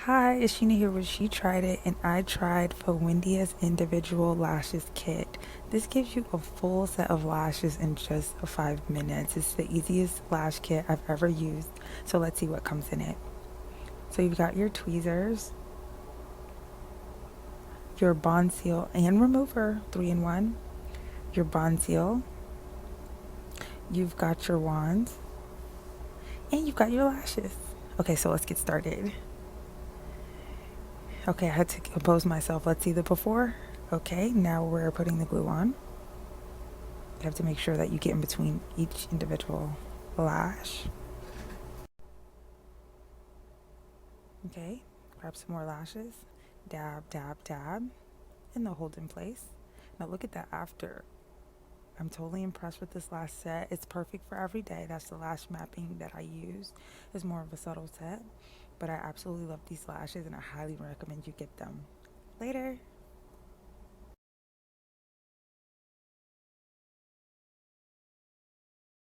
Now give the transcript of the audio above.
Hi, it's Sheena here with She Tried It, and I tried Fowendia's individual lashes kit. This gives you a full set of lashes in just 5 minutes. It's the easiest lash kit I've ever used, so let's see what comes in it. So you've got your tweezers, your bond seal and remover, 3-in-1, your bond seal, you've got your wands, and you've got your lashes. Okay, so let's get started. Okay, I had to compose myself. Let's see the before. Okay, now we're putting the glue on. You have to make sure that you get in between each individual lash. Okay, grab some more lashes, dab, dab, dab, and they'll hold in place. Now look at that after. I'm totally impressed with this lash set. It's perfect for every day. That's the lash mapping that I use. It's more of a subtle set, but I absolutely love these lashes and I highly recommend you get them. Later.